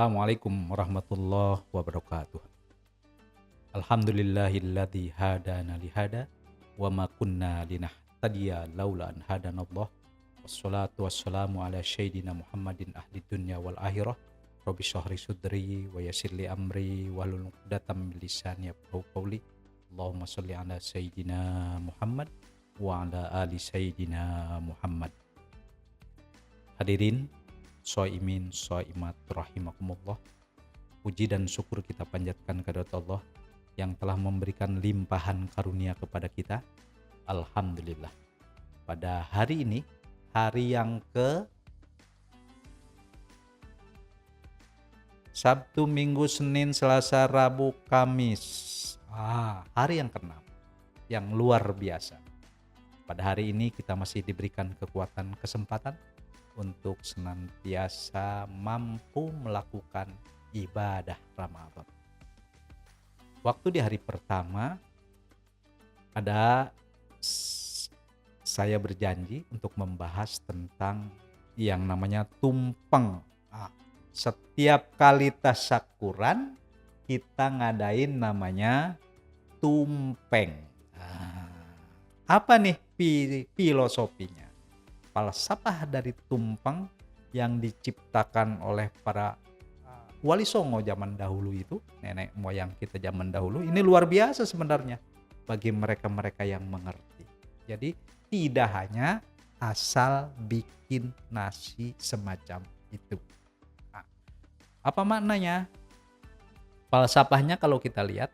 Assalamualaikum warahmatullahi wabarakatuh. Alhamdulillahilladzi hadana lihada wa ma kunna linahtadiya laula an hadanallah. Wassalatu wassalamu ala sayyidina Muhammadin ahli dunya wal akhirah. Rabbi shrah sudri wa yassir li amri wahlul 'uqdatam min lisani yafqahu qawli. Allahumma shalli ala sayyidina Muhammad wa ala ali sayyidina Muhammad. Hadirin Soimin, soimat rahimakumullah. Puji dan syukur kita panjatkan kehadirat Allah yang telah memberikan limpahan karunia kepada kita. Alhamdulillah. Pada hari ini, hari yang ke Sabtu, Minggu, Senin, Selasa, Rabu, Kamis. Hari yang ke-6 yang luar biasa. Pada hari ini kita masih diberikan kekuatan, kesempatan untuk senantiasa mampu melakukan ibadah Ramadan. Waktu di hari pertama saya berjanji untuk membahas tentang yang namanya tumpeng. Setiap kali tasyakuran kita ngadain namanya tumpeng. Apa nih filosofinya? Falsafah dari tumpeng yang diciptakan oleh para wali songo zaman dahulu itu, nenek moyang kita zaman dahulu, ini luar biasa sebenarnya bagi mereka-mereka yang mengerti. Jadi tidak hanya asal bikin nasi semacam itu. Apa maknanya? Falsafahnya kalau kita lihat,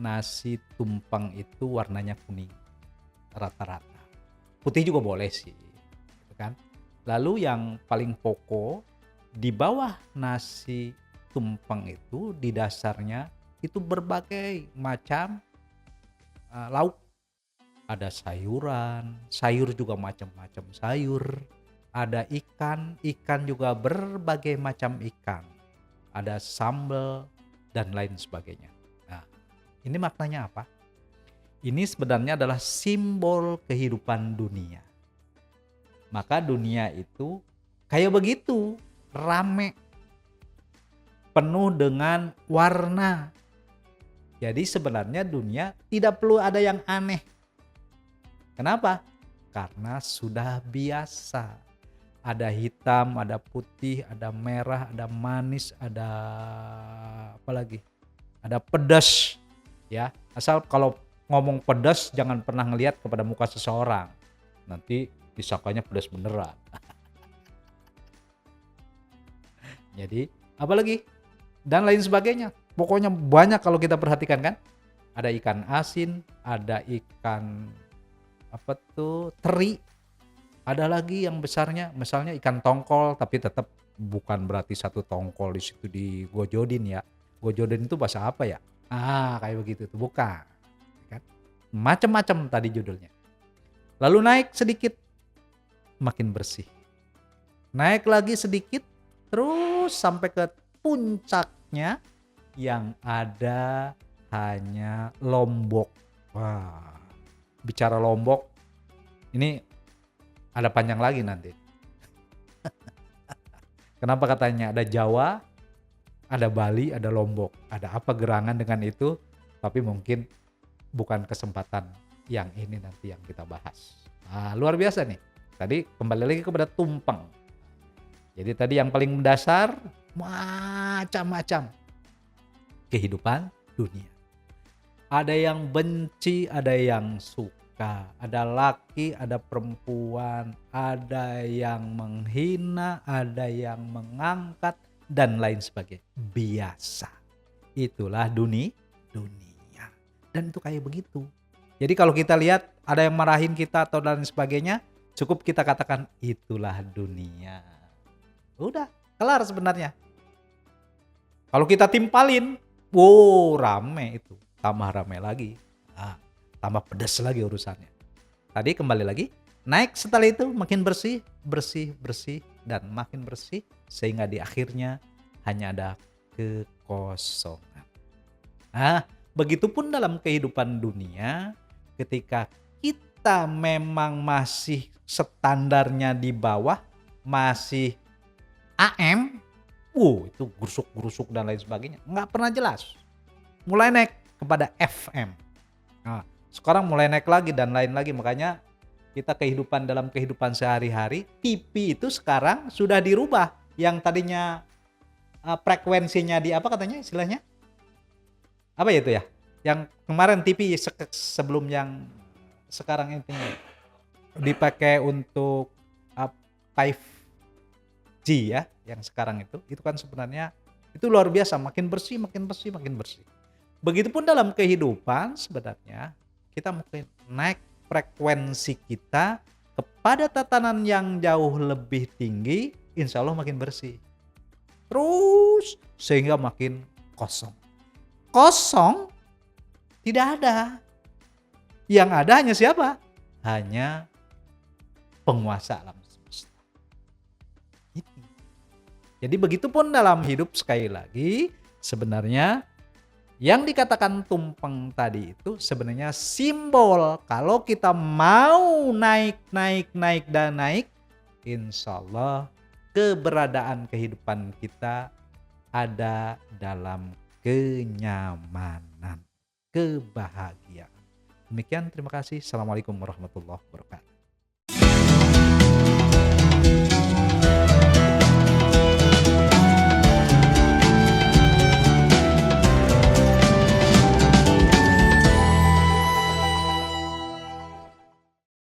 nasi tumpeng itu warnanya kuning rata-rata. Putih juga boleh sih. Kan? Lalu yang paling pokok di bawah nasi tumpeng itu di dasarnya itu berbagai macam lauk. Ada sayuran, sayur juga macam-macam sayur. Ada ikan juga berbagai macam ikan. Ada sambal dan lain sebagainya. Nah, ini maknanya apa? Ini sebenarnya adalah simbol kehidupan dunia. Maka dunia itu kayak begitu, rame, penuh dengan warna. Jadi sebenarnya dunia tidak perlu ada yang aneh. Kenapa? Karena sudah biasa. Ada hitam, ada putih, ada merah, ada manis, ada apa lagi? Ada pedas. Ya, asal kalau ngomong pedas jangan pernah ngelihat kepada muka seseorang. Nanti disangkanya pedas beneran. Jadi apalagi dan lain sebagainya. Pokoknya banyak kalau kita perhatikan kan. Ada ikan asin, ada ikan teri. Ada lagi yang besarnya, misalnya ikan tongkol, tapi tetap bukan berarti satu tongkol di situ digojodin ya. Gojodin itu bahasa apa ya? Kayak begitu tuh, bukan. Kan? Macam-macam tadi judulnya. Lalu naik sedikit, makin bersih. Naik lagi sedikit, terus sampai ke puncaknya yang ada hanya Lombok. Wah, bicara Lombok, ini ada panjang lagi nanti. Kenapa katanya ada Jawa, ada Bali, ada Lombok. Ada apa gerangan dengan itu? Tapi mungkin bukan kesempatan yang ini nanti yang kita bahas. Luar biasa nih. Tadi kembali lagi kepada tumpeng. Jadi tadi yang paling mendasar macam-macam kehidupan dunia. Ada yang benci, ada yang suka, ada laki, ada perempuan, ada yang menghina, ada yang mengangkat dan lain sebagainya. Biasa. Itulah dunia. Dan itu kayak begitu. Jadi kalau kita lihat ada yang marahin kita atau dan sebagainya, cukup kita katakan itulah dunia. Udah, kelar sebenarnya. Kalau kita timpalin, rame itu. Tambah rame lagi. Tambah pedas lagi urusannya. Tadi kembali lagi, naik setelah itu makin bersih, dan makin bersih. Sehingga di akhirnya hanya ada kekosongan. Begitupun dalam kehidupan dunia, ketika kita memang masih standarnya di bawah, masih AM, itu gurusuk-gurusuk dan lain sebagainya. Nggak pernah jelas. Mulai naik kepada FM. Nah, sekarang mulai naik lagi dan lain lagi. Makanya kita dalam kehidupan sehari-hari, TV itu sekarang sudah dirubah. Yang tadinya frekuensinya di apa katanya istilahnya? Apa ya itu ya? Yang kemarin TV sebelum yang sekarang ini dipakai untuk 5G ya, yang sekarang itu kan sebenarnya itu luar biasa, makin bersih, makin bersih, makin bersih. Begitupun dalam kehidupan sebenarnya kita mungkin naik frekuensi kita kepada tatanan yang jauh lebih tinggi, insya Allah makin bersih. Terus sehingga makin kosong. Kosong tidak ada. Yang ada hanya siapa? Hanya penguasa alam semesta. Itu. Jadi begitupun dalam hidup sekali lagi sebenarnya yang dikatakan tumpeng tadi itu sebenarnya simbol kalau kita mau naik dan naik, insya Allah keberadaan kehidupan kita ada dalam kenyamanan, kebahagiaan. Demikian, terima kasih. Assalamualaikum warahmatullahi wabarakatuh.